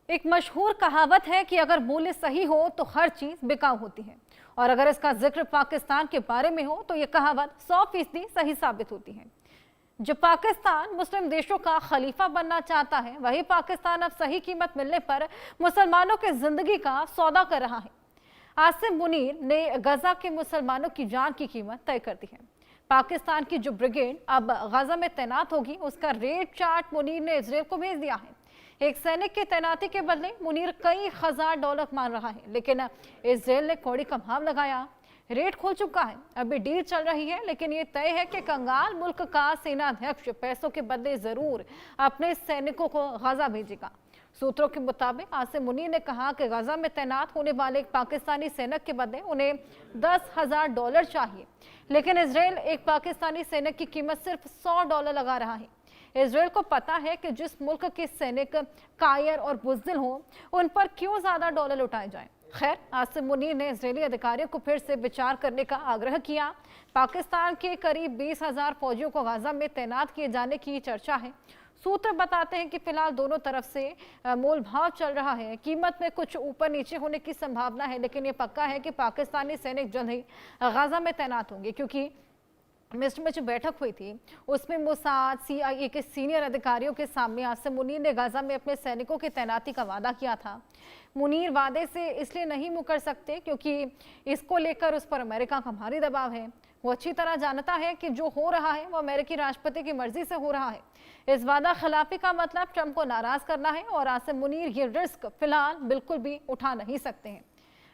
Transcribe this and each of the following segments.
एक मशहूर कहावत है कि अगर मूल्य सही हो तो हर चीज बिकाऊ होती है, और अगर इसका जिक्र पाकिस्तान के बारे में हो तो यह कहावत 100% सही साबित होती है। जो पाकिस्तान मुस्लिम देशों का खलीफा बनना चाहता है, वही पाकिस्तान अब सही कीमत मिलने पर मुसलमानों की जिंदगी का सौदा कर रहा है। आसिम मुनीर ने गजा के मुसलमानों की जान की कीमत तय कर दी है। पाकिस्तान की जो ब्रिगेड अब गजा में तैनात होगी, उसका रेट चार्ट मुनीर ने इजराइल को भेज दिया है। एक सैनिक की तैनाती के बदले मुनीर कई हजार डॉलर मान रहा है, लेकिन इजराइल ने कौड़ी का भाव लगाया। रेट खुल चुका है, अभी डील चल रही है, लेकिन ये तय है कि कंगाल मुल्क का सेनाध्यक्ष पैसों के बदले जरूर अपने सैनिकों को गजा भेजेगा। सूत्रों के मुताबिक आसिम मुनीर ने कहा कि गजा में तैनात होने वाले एक पाकिस्तानी सैनिक के बदले उन्हें $10,000 चाहिए, लेकिन इजराइल एक पाकिस्तानी सैनिक की कीमत सिर्फ $100 लगा रहा है। इजराइल को पता है कि जिस मुल्क के सैनिक कायर और बुज़दिल हों, उन पर क्यों ज्यादा डॉलर लुटाए जाएं। खैर, आसिम मुनीर ने इजरायली अधिकारियों को फिर से विचार करने का आग्रह किया। पाकिस्तान के करीब 20,000 फौजियों को गाजा में तैनात किए जाने की चर्चा है। सूत्र बताते हैं कि फिलहाल दोनों तरफ से मोल भाव चल रहा है। कीमत में कुछ ऊपर नीचे होने की संभावना है, लेकिन ये पक्का है कि पाकिस्तानी सैनिक जल्द ही गाजा में तैनात होंगे, क्योंकि मिस्र में जो बैठक हुई थी उसमें मोसाद CIA के सीनियर अधिकारियों के सामने आसिम मुनीर ने गाजा में अपने सैनिकों की तैनाती का वादा किया था। मुनीर वादे से इसलिए नहीं मुकर सकते क्योंकि इसको लेकर उस पर अमेरिका का भारी दबाव है। वो अच्छी तरह जानता है कि जो हो रहा है वो अमेरिकी राष्ट्रपति की मर्जी से हो रहा है। इस वादा खिलाफी का मतलब ट्रंप को नाराज करना है, और आसिम मुनीर ये रिस्क फिलहाल बिल्कुल भी उठा नहीं सकते हैं।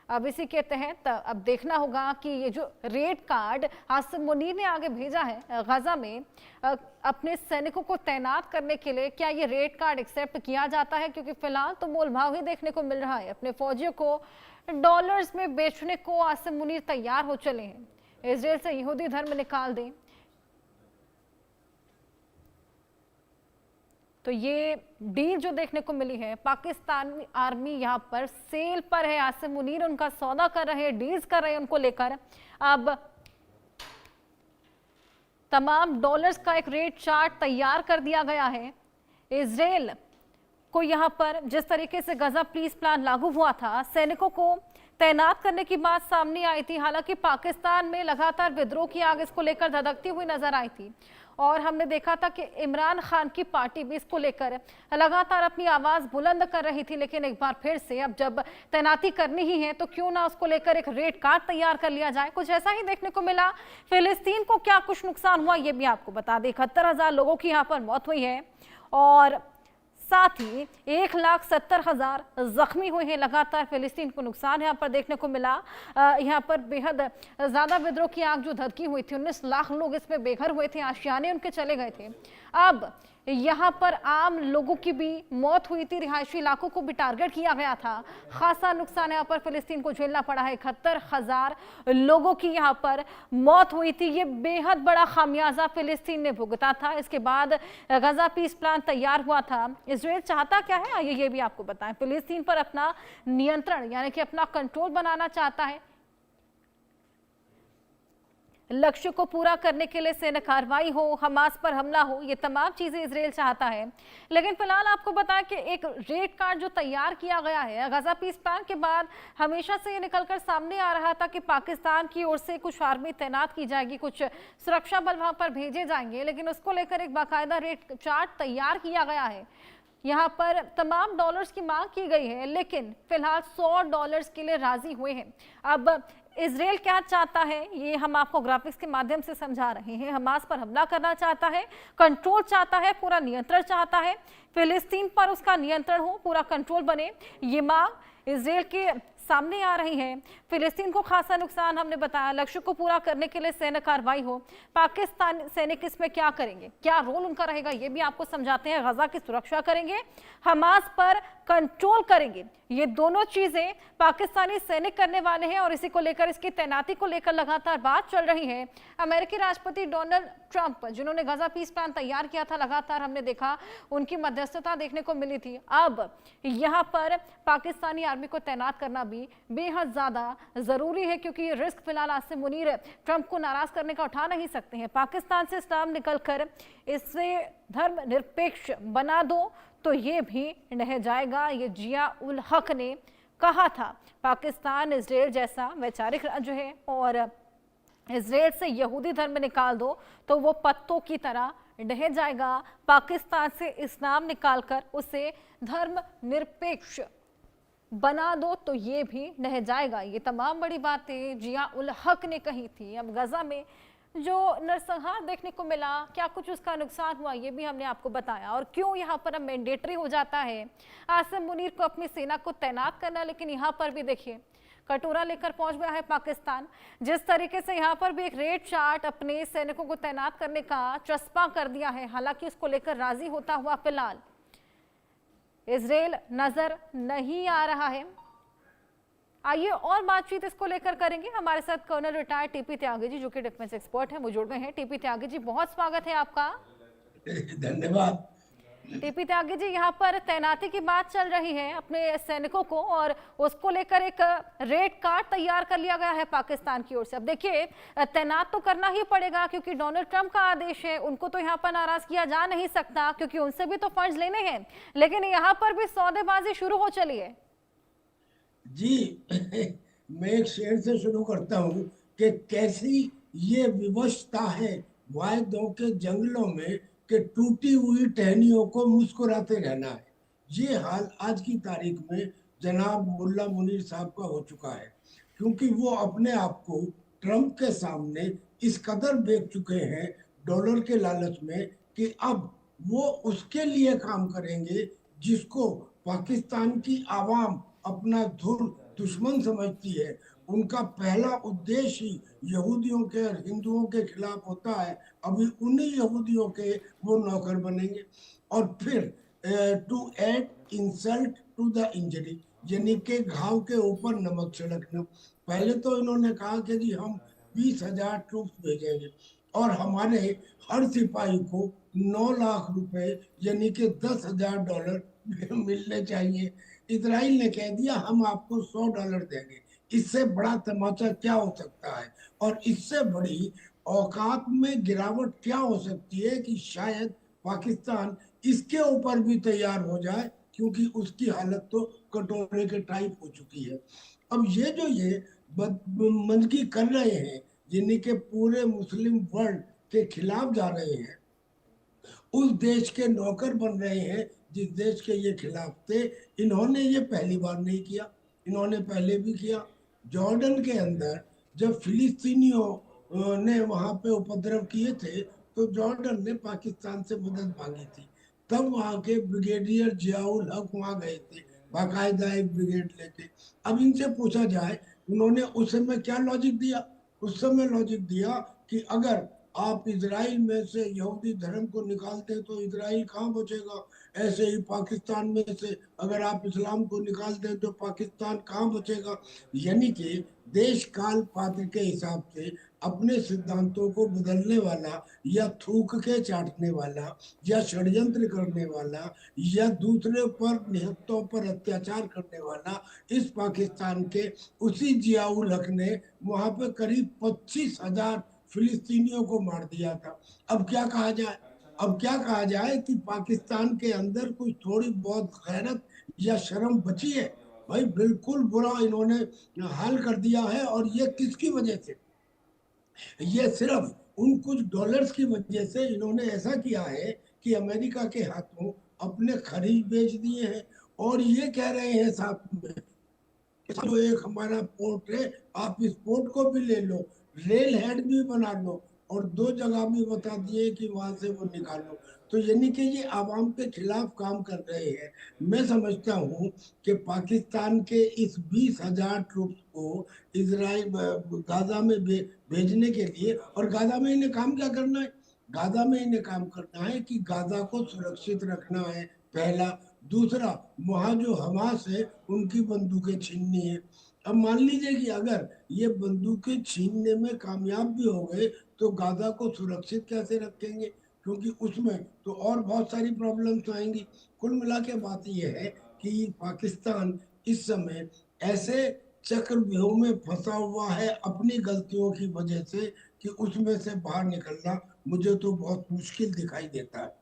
अब इसी के तहत अब देखना होगा कि ये जो रेट कार्ड आसिम मुनीर ने आगे भेजा है गजा में अपने सैनिकों को तैनात करने के लिए, क्या ये रेट कार्ड एक्सेप्ट किया जाता है? क्योंकि फिलहाल तो मोल भाव ही देखने को मिल रहा है। अपने फौजियों को डॉलर्स में बेचने को आसिम मुनीर तैयार हो चले हैं। इजराइल से यहूदी धर्म निकाल दें तो ये डील जो देखने को मिली है, पाकिस्तानी आर्मी यहाँ पर सेल पर है। आसिम मुनीर उनका सौदा कर रहे हैं, डील्स कर रहे हैं उनको लेकर। अब तमाम डॉलर्स का एक रेट चार्ट तैयार कर दिया गया है। इजराइल को यहाँ पर जिस तरीके से गजा पीस प्लान लागू हुआ था, सैनिकों को तैनात करने की बात सामने आई थी। हालांकि पाकिस्तान में लगातार विद्रोह की आग इसको लेकर धधकती हुई नजर आई थी, और हमने देखा था कि इमरान खान की पार्टी भी इसको लेकर लगातार अपनी आवाज बुलंद कर रही थी। लेकिन एक बार फिर से अब जब तैनाती करनी ही है तो क्यों ना उसको लेकर एक रेट कार्ड तैयार कर लिया जाए। कुछ ऐसा ही देखने को मिला। फिलिस्तीन को क्या कुछ नुकसान हुआ ये भी आपको बता दें। 71,000 लोगों की यहाँ पर मौत हुई है, और साथ ही 1,70,000 जख्मी हुए हैं। लगातार फिलिस्तीन को नुकसान यहाँ पर देखने को मिला। यहाँ पर बेहद ज्यादा विद्रोह की आग जो धधकी हुई थी, 19 लाख लोग इसमें बेघर हुए थे, आशियाने उनके चले गए थे। अब यहाँ पर आम लोगों की भी मौत हुई थी, रिहायशी इलाकों को भी टारगेट किया गया था। खासा नुकसान यहाँ पर फिलिस्तीन को झेलना पड़ा है। 71,000 लोगों की यहाँ पर मौत हुई थी। ये बेहद बड़ा खामियाजा फिलिस्तीन ने भुगता था। इसके बाद गजा पीस प्लान तैयार हुआ था। इजराइल चाहता क्या है, आइए ये भी आपको बताएं। फिलिस्तीन पर अपना नियंत्रण यानी कि अपना कंट्रोल बनाना चाहता है। लक्ष्य को पूरा करने के लिए सैन्य कार्रवाई हो, हमास पर हमला हो, ये तमाम चीजें इजराइल चाहता है। लेकिन फिलहाल आपको बताएं कि एक रेट कार्ड जो तैयार किया गया है गजा पीस प्लान के बाद, हमेशा से ये निकलकर सामने आ रहा था कि पाकिस्तान की ओर से कुछ आर्मी तैनात की जाएगी, कुछ सुरक्षा बल वहां पर भेजे जाएंगे, लेकिन उसको लेकर एक बाकायदा रेट चार्ट तैयार किया गया है। यहाँ पर तमाम डॉलर्स की मांग की गई है, लेकिन फिलहाल $100 के लिए राजी हुए हैं। अब इजराइल क्या चाहता है ये हम आपको ग्राफिक्स के माध्यम से समझा रहे हैं। हमास पर हमला करना चाहता है, कंट्रोल चाहता है, पूरा नियंत्रण चाहता है, फिलिस्तीन पर उसका नियंत्रण हो, पूरा कंट्रोल बने, ये मांग इजराइल के सामने आ रही है। फिलिस्तीन को खासा नुकसान हमने बताया। लक्ष्य को पूरा करने के लिए सैन्य कार्रवाई हो। पाकिस्तान सैनिक इसमें क्या करेंगे, क्या रोल उनका रहेगा, ये भी आपको समझाते हैं। गजा की सुरक्षा करेंगे, हमास पर कंट्रोल करेंगे, ये दोनों चीजें पाकिस्तानी सैनिक करने वाले हैं, और इसी को लेकर, इसकी तैनाती को लेकर लगातार बात चल रही है। अमेरिकी राष्ट्रपति डोनाल्ड ट्रंप जिन्होंने गजा पीस प्लान तैयार किया था, लगातार हमने देखा उनकी मध्यस्थता देखने को मिली थी। अब यहाँ पर पाकिस्तानी आर्मी को तैनात करना भी बेहद ज्यादा जरूरी है, क्योंकि ये रिस्क फिलहाल आसिम मुनीर ट्रंप को नाराज करने का उठा नहीं सकते हैं। पाकिस्तान से इस्लाम निकलकर इससे धर्म निरपेक्ष बना दो तो ये भी रह जाएगा, ये जिया उल हक ने कहा था। पाकिस्तान इसराइल जैसा वैचारिक राज्य है और इसराइल से यहूदी धर्म निकाल दो तो वो पत्तों की तरह रह जाएगा। पाकिस्तान से इस्लाम निकालकर उसे धर्म निरपेक्ष बना दो तो ये भी रह जाएगा। ये तमाम बड़ी बातें जिया उल हक ने कही थी। अब गजा में जो नरसंहार देखने को मिला, क्या कुछ उसका नुकसान हुआ, ये भी हमने आपको बताया। और क्यों यहाँ पर अब मैंडेटरी हो जाता है आसिम मुनीर को अपनी सेना को तैनात करना। लेकिन यहाँ पर भी देखिए कटोरा लेकर पहुंच गया है पाकिस्तान। जिस तरीके से यहाँ पर भी एक रेड चार्ट अपने सैनिकों को तैनात करने का चस्पा कर दिया है, हालांकि उसको लेकर राजी होता हुआ फिलहाल इजराइल नजर नहीं आ रहा है। आइए और बातचीत इसको लेकर करेंगे। हमारे साथ colonel retired TP Tyagi ji, जो कि डिफेंस एक्सपर्ट हैं, वो जुड़ गए हैं। टीपी त्यागी जी, बहुत स्वागत है आपका। धन्यवाद। टीपी त्यागी जी, यहाँ पर तैनाती की बात चल रही है अपने सैनिकों को, और उसको लेकर एक रेड कार्ड तैयार कर लिया गया है पाकिस्तान की ओर से। अब देखिए तैनात तो करना ही पड़ेगा क्योंकि डोनाल्ड ट्रंप का आदेश है, उनको तो यहाँ पर नाराज किया जा नहीं सकता क्योंकि उनसे भी तो फंड्स लेने हैं। लेकिन यहाँ पर भी सौदेबाजी शुरू हो चली है जी मैं एक शेर से शुरू करता हूँ कि कैसी ये विवशता है वायदों के जंगलों में कि टूटी हुई टहनियों को मुस्कुराते रहना है। ये हाल आज की तारीख में जनाब मुल्ला मुनीर साहब का हो चुका है, क्योंकि वो अपने आप को ट्रंप के सामने इस कदर बेच चुके हैं डॉलर के लालच में कि अब वो उसके लिए काम करेंगे जिसको पाकिस्तान की आवाम अपना धुर दुश्मन समझती है। उनका पहला उद्देश्य ही यहूदियों के और हिंदुओं के खिलाफ होता है। अभी उन्हीं यहूदियों के वो नौकर बनेंगे और फिर to add insult to the injury, यानी के घाव के ऊपर नमक छिड़कना। पहले तो इन्होंने कहा कि जी हम 20,000 ट्रूप्स भेजेंगे और हमारे हर सिपाही को 9 लाख रुपए यानी कि $10,000 मिलने चाहिए। इजराइल ने कह दिया हम आपको $100 देंगे। इससे बड़ा तमाचा क्या हो सकता है और इससे बड़ी औकात में गिरावट क्या हो सकती है कि शायद पाकिस्तान इसके ऊपर भी तैयार हो जाए, क्योंकि उसकी हालत तो कटोरे के टाइप हो चुकी है। अब ये बदमंजगी कर रहे हैं, जिन्हीं के पूरे मुस्लिम वर्ल्ड के खिलाफ जा रहे हैं, उस देश के नौकर बन रहे हैं जिस देश के ये खिलाफ थे। इन्होंने ये पहली बार नहीं किया, इन्होंने पहले भी किया। जॉर्डन के अंदर जब फिलिस्तीनियों ने वहां पे उपद्रव किए थे तो जॉर्डन ने पाकिस्तान से मदद मांगी थी। तब वहां के ब्रिगेडियर जियाउल हक वहां गए थे बाकायदा एक ब्रिगेड लेके। अब इनसे पूछा जाए उन्होंने उस समय क्या लॉजिक दिया। उस समय लॉजिक दिया कि अगर आप इजराइल में से यहूदी धर्म को निकालते तो इजराइल कहाँ बचेगा, ऐसे ही पाकिस्तान में से अगर आप इस्लाम को निकाल दें तो पाकिस्तान कहाँ बचेगा। यानी कि देश काल पात्र के हिसाब से अपने सिद्धांतों को बदलने वाला या थूक के चाटने वाला या षड्यंत्र करने वाला या दूसरे पर निहत्तों पर अत्याचार करने वाला इस पाकिस्तान के उसी जियाउल हक ने वहां पे करीब 25,000 फिलिस्तीनियों को मार दिया था। अब क्या कहा जाए, अब क्या कहा जाए कि पाकिस्तान के अंदर कुछ थोड़ी बहुत गैरत या शर्म बची है। भाई बिल्कुल बुरा इन्होंने हाल कर दिया है। और ये किसकी वजह से, ये सिर्फ उन कुछ डॉलर्स की वजह से इन्होंने ऐसा किया है कि अमेरिका के हाथों अपने खरीद बेच दिए हैं। और ये कह रहे हैं साथ में जो एक हमारा पोर्ट है आप इस पोर्ट को भी ले लो, रेल हेड भी बना लो और 2 जगह भी बता दिए कि वहां से वो निकालो। तो यानी कि ये आवाम के खिलाफ काम कर रहे हैं। मैं समझता हूँ कि पाकिस्तान के इस 20,000 ट्रूप्स को इजराइल गाजा में भेजने के लिए, और गाजा में इन्हें काम क्या करना है, गाजा में इन्हें काम करना है कि गाजा को सुरक्षित रखना है पहला। दूसरा, वहां जो हमास है उनकी बंदूकें छीननी है। अब मान लीजिए कि अगर ये बंदूकें छीनने में कामयाब भी हो गए तो गाजा को सुरक्षित कैसे रखेंगे, क्योंकि उसमें तो और बहुत सारी प्रॉब्लम्स आएंगी। कुल मिला के बात यह है कि पाकिस्तान इस समय ऐसे चक्रव्यूह में फंसा हुआ है अपनी गलतियों की वजह से कि उसमें से बाहर निकलना मुझे तो बहुत मुश्किल दिखाई देता है।